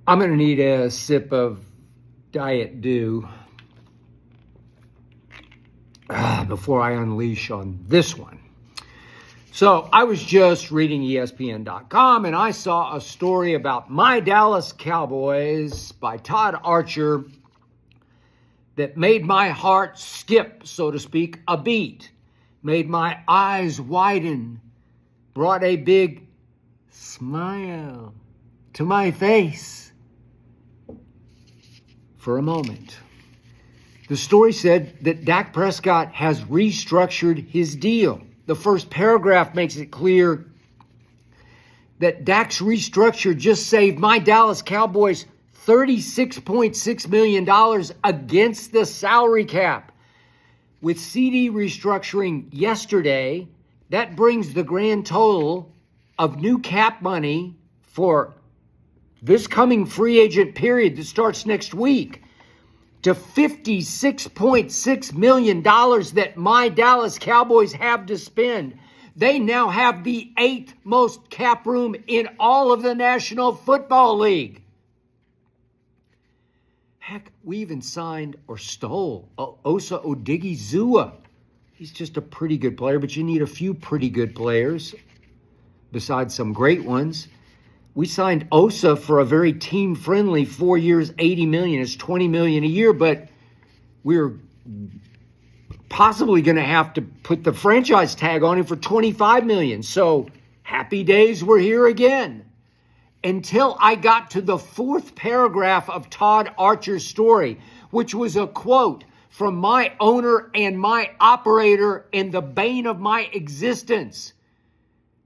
I'm going to need a sip of Diet Dew before I unleash on this one. So I was just reading ESPN.com and I saw a story about my Dallas Cowboys by Todd Archer that made my heart skip, so to speak, a beat, made my eyes widen, brought a big smile to my face for a moment. The story said that Dak Prescott has restructured his deal. The first paragraph makes it clear that Dak's restructure just saved my Dallas Cowboys $36.6 million against the salary cap. With CD restructuring yesterday, that brings the grand total of new cap money for this coming free agent period that starts next week to $56.6 million that my Dallas Cowboys have to spend. They now have the 8th most cap room in all of the National Football League. Heck, we even signed or stole Osa Odigizua. He's just a pretty good player, but you need a few pretty good players besides some great ones. We signed Osa for a very team-friendly 4 years, $80 million. It's $20 million a year, but we're possibly going to have to put the franchise tag on him for $25 million. So happy days, we're here again. Until I got to the fourth paragraph of Todd Archer's story, which was a quote from my owner and my operator and the bane of my existence.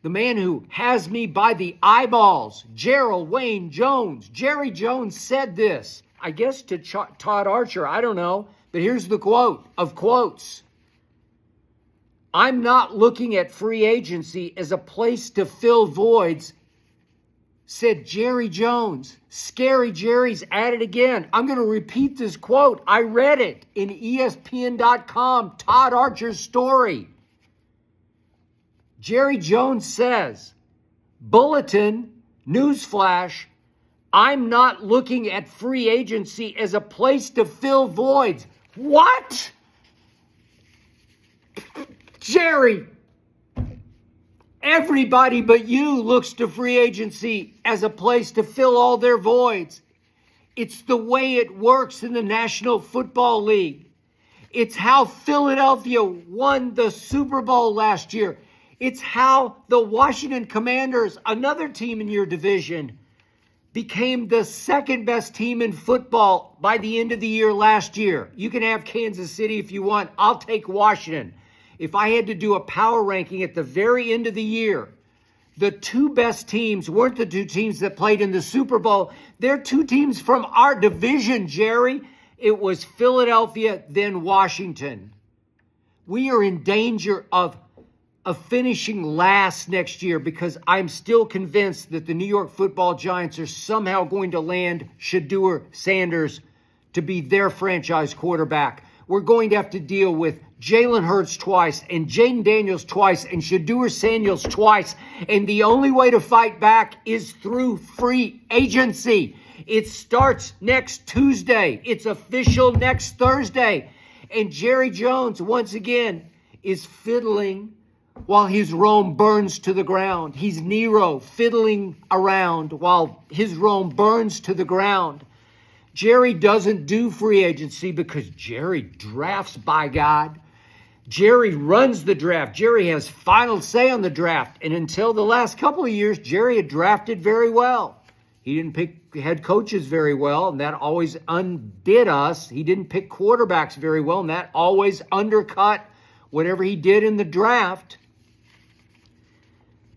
The man who has me by the eyeballs, Gerald Wayne Jones. Jerry Jones said this, I guess to Todd Archer, I don't know, but here's the quote of quotes. I'm not looking at free agency as a place to fill voids, said Jerry Jones. Scary Jerry's at it again. I'm going to repeat this quote. I read it in ESPN.com, Todd Archer's story. Jerry Jones says, bulletin, newsflash, I'm not looking at free agency as a place to fill voids. What? Jerry, everybody but you looks to free agency as a place to fill all their voids. It's the way it works in the National Football League. It's how Philadelphia won the Super Bowl last year. It's how the Washington Commanders, another team in your division, became the second best team in football by the end of the year last year. You can have Kansas City if you want. I'll take Washington. If I had to do a power ranking at the very end of the year, the two best teams weren't the two teams that played in the Super Bowl. They're two teams from our division, Jerry. It was Philadelphia, then Washington. We are in danger of finishing last next year because I'm still convinced that the New York Football Giants are somehow going to land Shedeur Sanders to be their franchise quarterback. We're going to have to deal with Jalen Hurts twice and Jaden Daniels twice and Shedeur Sanders twice. And the only way to fight back is through free agency. It starts next Tuesday. It's official next Thursday. And Jerry Jones, once again, is fiddling while his Rome burns to the ground. He's Nero fiddling around while his Rome burns to the ground. Jerry doesn't do free agency because Jerry drafts, by God. Jerry runs the draft. Jerry has final say on the draft. And until the last couple of years, Jerry had drafted very well. He didn't pick head coaches very well, and that always undid us. He didn't pick quarterbacks very well, and that always undercut whatever he did in the draft.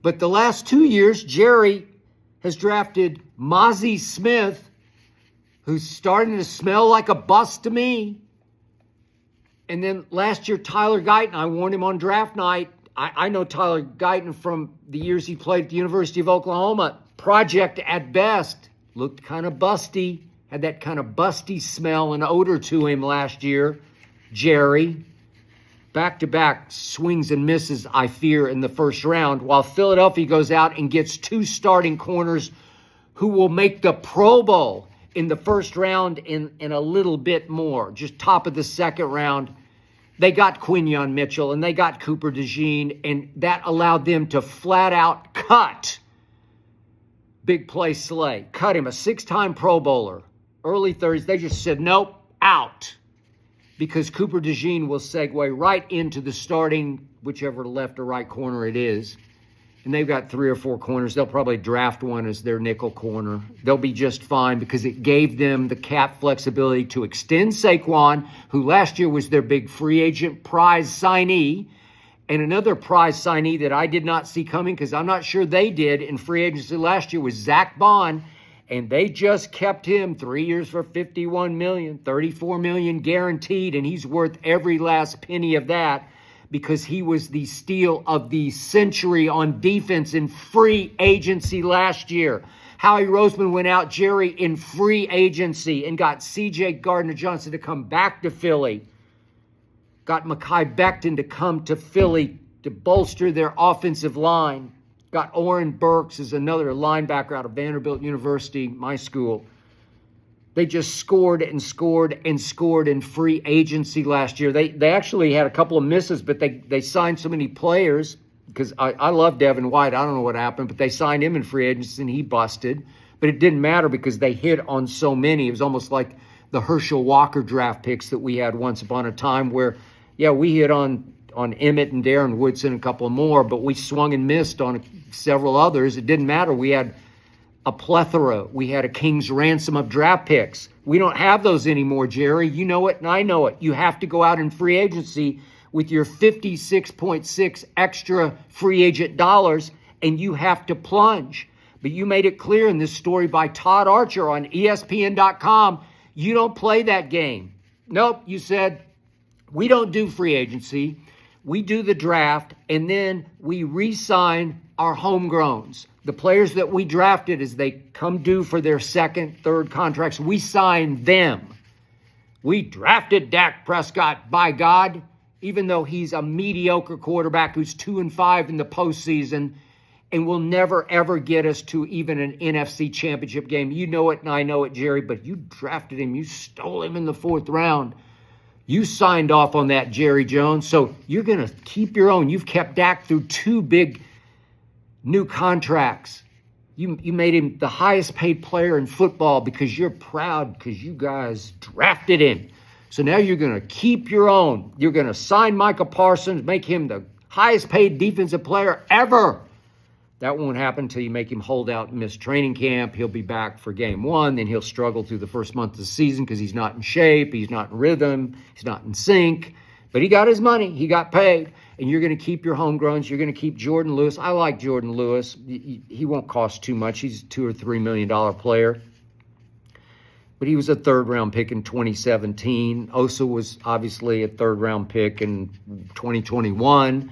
But the last 2 years, Jerry has drafted Mozzie Smith, who's starting to smell like a bust to me. And then last year, Tyler Guyton, I warned him on draft night. I know Tyler Guyton from the years he played at the University of Oklahoma. Project at best. Looked kind of busty. Had that kind of busty smell and odor to him last year. Jerry. Back-to-back swings and misses, I fear, in the first round, while Philadelphia goes out and gets two starting corners who will make the Pro Bowl in the first round in a little bit more, just top of the second round. They got Quinyon Mitchell and they got Cooper DeJean, and that allowed them to flat out cut Big Play Slay. Cut him, a 6-time Pro Bowler, early 30s. They just said, nope, out. Because Cooper DeJean will segue right into the starting, whichever left or right corner it is. And they've got 3 or 4 corners. They'll probably draft one as their nickel corner. They'll be just fine because it gave them the cap flexibility to extend Saquon, who last year was their big free agent prize signee. And another prize signee that I did not see coming, because I'm not sure they did in free agency last year, was Zach Bond. And they just kept him 3 years for $51 million, $34 million guaranteed. And he's worth every last penny of that, because he was the steal of the century on defense in free agency last year. Howie Roseman went out, Jerry, in free agency and got C.J. Gardner-Johnson to come back to Philly. Got Mekhi Becton to come to Philly to bolster their offensive line. Got Oren Burks as another linebacker out of Vanderbilt University, my school. They just scored and scored and scored in free agency last year. They actually had a couple of misses, but they signed so many players, because I love Devin White. I don't know what happened, but they signed him in free agency and he busted. But it didn't matter because they hit on so many. It was almost like the Herschel Walker draft picks that we had once upon a time where, yeah, we hit on Emmett and Darren Woodson, a couple more, but we swung and missed on several others. It didn't matter. We had a plethora. We had a king's ransom of draft picks. We don't have those anymore, Jerry. You know it and I know it. You have to go out in free agency with your 56.6 extra free agent dollars, and you have to plunge. But you made it clear in this story by Todd Archer on ESPN.com, you don't play that game. Nope, you said, we don't do free agency. We do the draft, and then we re-sign our homegrowns. The players that we drafted as they come due for their second, third contracts, we sign them. We drafted Dak Prescott, by God, even though he's a mediocre quarterback who's 2-5 in the postseason and will never, ever get us to even an NFC championship game. You know it and I know it, Jerry, but you drafted him. You stole him in the 4th round. You signed off on that, Jerry Jones. So you're going to keep your own. You've kept Dak through 2 big new contracts. You made him the highest paid player in football because you're proud because you guys drafted him. So now you're going to keep your own. You're going to sign Micah Parsons, make him the highest paid defensive player ever. That won't happen until you make him hold out and miss training camp. He'll be back for game 1. Then he'll struggle through the first month of the season because he's not in shape. He's not in rhythm. He's not in sync. But he got his money. He got paid. And you're going to keep your homegrowns. You're going to keep Jordan Lewis. I like Jordan Lewis. He won't cost too much. He's a $2 or $3 million player. But he was a 3rd-round pick in 2017. Osa was obviously a 3rd-round pick in 2021.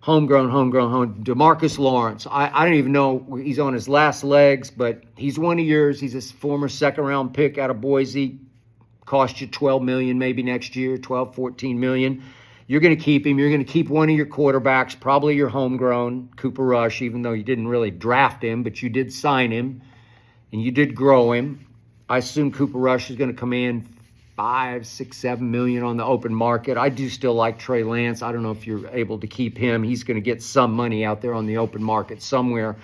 Homegrown. DeMarcus Lawrence. I don't even know. He's on his last legs, but he's one of yours. He's a former 2nd-round pick out of Boise. Cost you $12 million maybe next year, $12, $14 million. You're going to keep him. You're going to keep one of your quarterbacks, probably your homegrown, Cooper Rush, even though you didn't really draft him, but you did sign him and you did grow him. I assume Cooper Rush is going to come in $5, $6, $7 million on the open market. I do still like Trey Lance. I don't know if you're able to keep him. He's going to get some money out there on the open market somewhere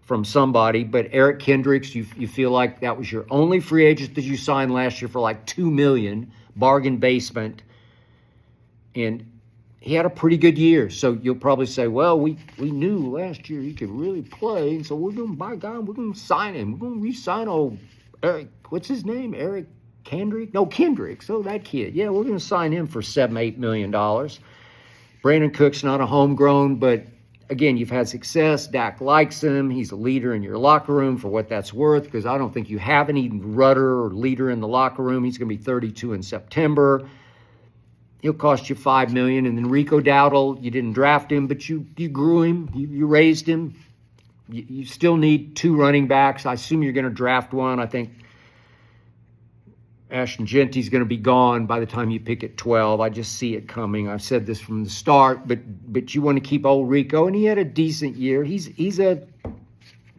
from somebody. But Eric Kendricks, you feel like that was your only free agent that you signed last year for like $2 million, bargain basement. And he had a pretty good year. So you'll probably say, well, we knew last year he could really play. And so we're going to sign him. We're going to re-sign old Eric. What's his name? Eric Kendrick? No, Kendricks. Oh, that kid. Yeah, we're going to sign him for $7, $8 million. Brandon Cook's not a homegrown, but again, you've had success. Dak likes him. He's a leader in your locker room for what that's worth, because I don't think you have any rudder or leader in the locker room. He's going to be 32 in September. He'll cost you $5 million. And then Rico Dowdle, you didn't draft him, but you grew him. You raised him. You still need 2 running backs. I assume you're going to draft one. I think Ashton Genty's going to be gone by the time you pick at 12. I just see it coming. I've said this from the start, but you want to keep old Rico, and he had a decent year. He's a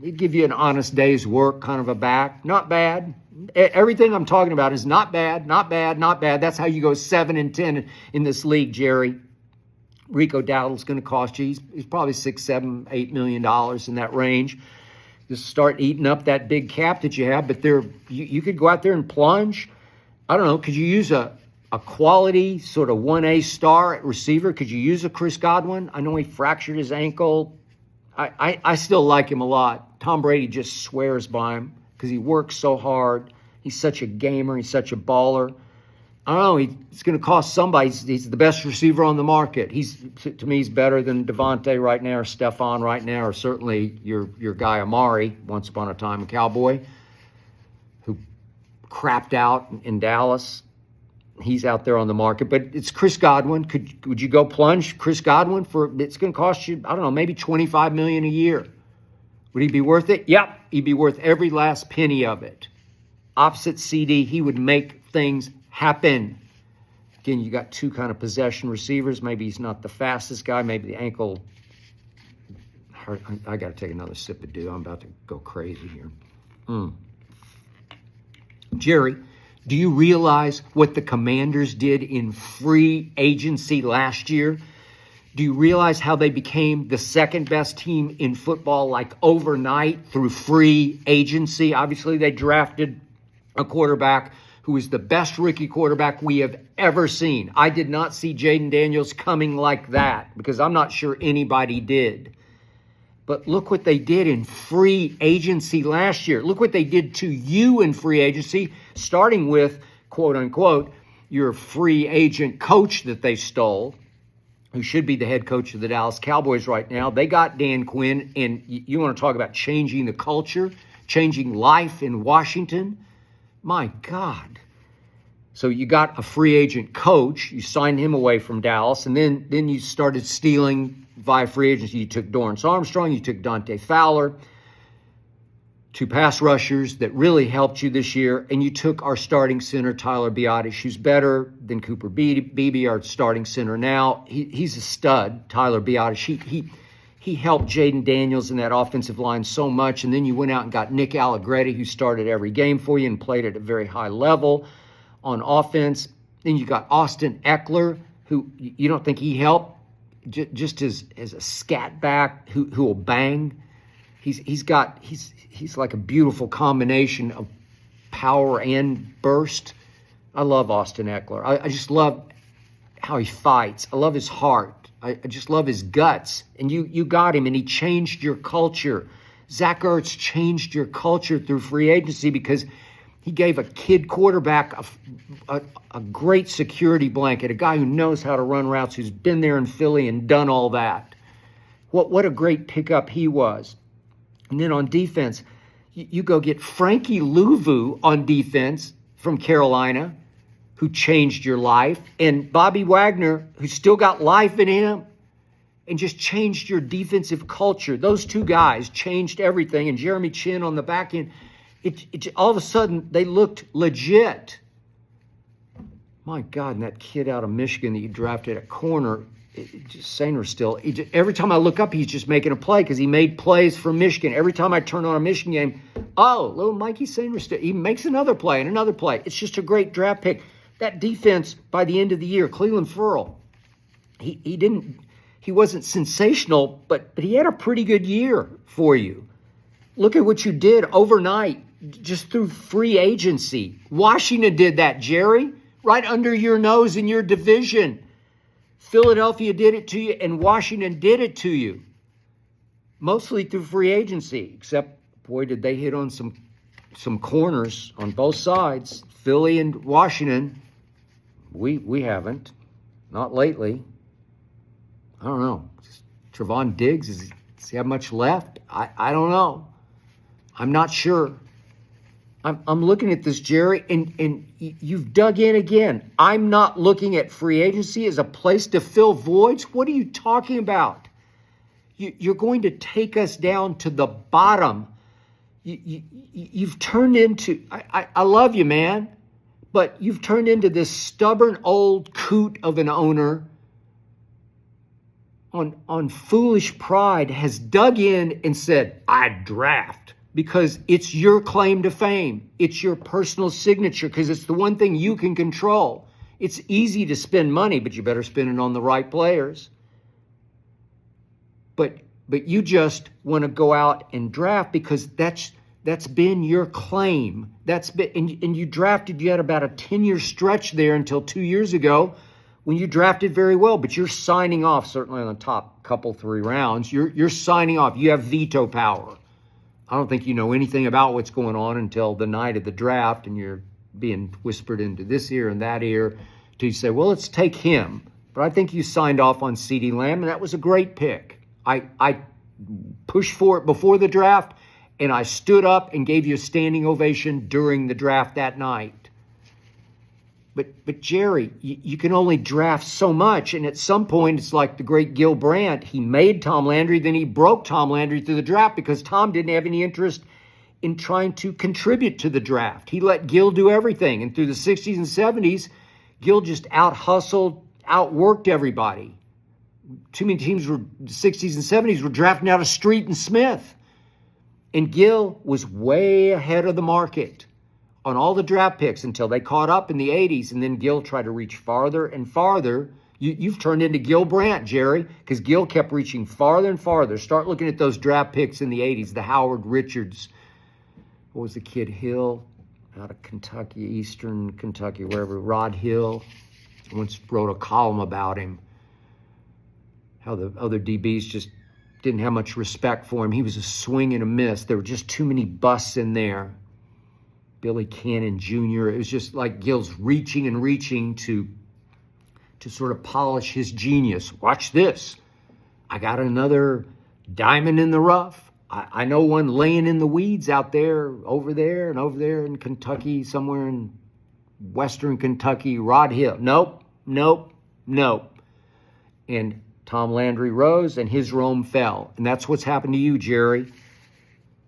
He'd give you an honest day's work, kind of a back. Not bad. Everything I'm talking about is not bad, not bad, not bad. That's how you go 7-10 in this league, Jerry. Rico Dowdle's going to cost you. He's probably $6, $7, $8 million in that range. Just start eating up that big cap that you have. But you could go out there and plunge. I don't know. Could you use a quality sort of 1A star at receiver? Could you use a Chris Godwin? I know he fractured his ankle. I still like him a lot. Tom Brady just swears by him because he works so hard. He's such a gamer. He's such a baller. I don't know. He's going to cost somebody. He's the best receiver on the market. To me, he's better than Devontae right now or Stephon right now, or certainly your guy Amari, once upon a time a Cowboy, who crapped out in Dallas. He's out there on the market, but it's Chris Godwin. Would you go plunge Chris Godwin it's going to cost you, I don't know, maybe $25 million a year? Would he be worth it? Yep, he'd be worth every last penny of it. Opposite CD, he would make things happen. Again, you got two kind of possession receivers. Maybe he's not the fastest guy. Maybe the ankle hurt. I got to take another sip of dew. I'm about to go crazy here. Jerry, do you realize what the Commanders did in free agency last year? Do you realize how they became the second best team in football like overnight through free agency? Obviously, they drafted a quarterback who is the best rookie quarterback we have ever seen. I did not see Jaden Daniels coming like that because I'm not sure anybody did. But look what they did in free agency last year. Look what they did to you in free agency, starting with, quote unquote, your free agent coach that they stole, who should be the head coach of the Dallas Cowboys right now. They got Dan Quinn, and you want to talk about changing the culture, changing life in Washington. My God. So you got a free agent coach. You signed him away from Dallas, and then you started stealing via free agency. You took Dorrance Armstrong. You took Dante Fowler, two pass rushers that really helped you this year, and you took our starting center, Tyler Biadasz, who's better than Cooper Beebe, our starting center now. He's a stud, Tyler Biadasz. He helped Jaden Daniels in that offensive line so much, and then you went out and got Nick Allegretti, who started every game for you and played at a very high level on offense. Then you got Austin Eckler, who you don't think he helped, just as a scat back who will bang. He's like a beautiful combination of power and burst. I love Austin Eckler. I just love how he fights. I love his heart. I just love his guts. And you got him, and he changed your culture. Zach Ertz changed your culture through free agency because he gave a kid quarterback a great security blanket, a guy who knows how to run routes, who's been there in Philly and done all that. What a great pickup he was. And then on defense, you go get Frankie Louvu on defense from Carolina, who changed your life, and Bobby Wagner, who still got life in him and just changed your defensive culture. Those two guys changed everything, and Jeremy Chin on the back end. It all of a sudden, they looked legit. My God, and that kid out of Michigan that you drafted at corner, every time I look up, he's just making a play because he made plays for Michigan. Every time I turn on a Michigan game, little Mikey Sainers, he makes another play and another play. It's just a great draft pick. That defense, by the end of the year, Cleveland Ferrell, he wasn't sensational, but he had a pretty good year for you. Look at what you did overnight, just through free agency. Washington did that, Jerry, right under your nose in your division. Philadelphia did it to you, and Washington did it to you. Mostly through free agency, except, boy, did they hit on some corners on both sides. Philly and Washington, we haven't. Not lately. I don't know. Trevon Diggs, does he have much left? I don't know. I'm not sure. I'm looking at this, Jerry, and you've dug in again. I'm not looking at free agency as a place to fill voids. What are you talking about? You're going to take us down to the bottom. You've turned into, I love you, man, but you've turned into this stubborn old coot of an owner. on foolish pride has dug in and said, "I'd draft," because it's your claim to fame. It's your personal signature, because it's the one thing you can control. It's easy to spend money, but you better spend it on the right players. But you just want to go out and draft because that's been your claim. That's been, and you drafted. You had about a 10-year stretch there until 2 years ago when you drafted very well. But you're signing off, certainly on the top couple 3 rounds. You're signing off. You have veto power. I don't think you know anything about what's going on until the night of the draft, and you're being whispered into this ear and that ear till you say, "Well, let's take him." But I think you signed off on CeeDee Lamb, and that was a great pick. I pushed for it before the draft, and I stood up and gave you a standing ovation during the draft that night. But Jerry, you can only draft so much, and at some point, it's like the great Gil Brandt. He made Tom Landry, then he broke Tom Landry through the draft because Tom didn't have any interest in trying to contribute to the draft. He let Gil do everything, and through the 60s and 70s, Gil just out-hustled, outworked everybody. Too many teams were, the 60s and 70s, were drafting out of Street and Smith. And Gil was way ahead of the market on all the draft picks until they caught up in the 80s. And then Gil tried to reach farther and farther. You've turned into Gil Brandt, Jerry, because Gil kept reaching farther and farther. Start looking at those draft picks in the 80s, the Howard Richards. What was the kid, Hill? Out of Kentucky, Eastern Kentucky, wherever. Rod Hill. I once wrote a column about him. How the other DBs just didn't have much respect for him. He was a swing and a miss. There were just too many busts in there. Billy Cannon Jr. It was just like Gil's reaching and reaching to sort of polish his genius. Watch this. I got another diamond in the rough. I know one laying in the weeds out there, over there in Kentucky, somewhere in Western Kentucky, Rod Hill. Nope. And Tom Landry rose and his Rome fell. And that's what's happened to you, Jerry.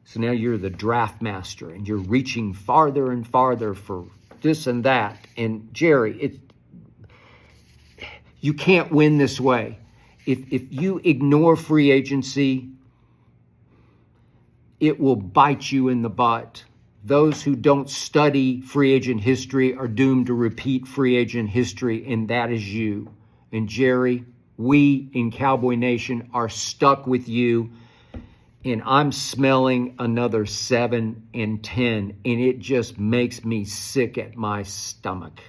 So now you're the draft master and you're reaching farther and farther for this and that. And Jerry, you can't win this way. If you ignore free agency, it will bite you in the butt. Those who don't study free agent history are doomed to repeat free agent history, and that is you. And Jerry, we in Cowboy Nation are stuck with you, and I'm smelling another 7 and 10, and it just makes me sick at my stomach.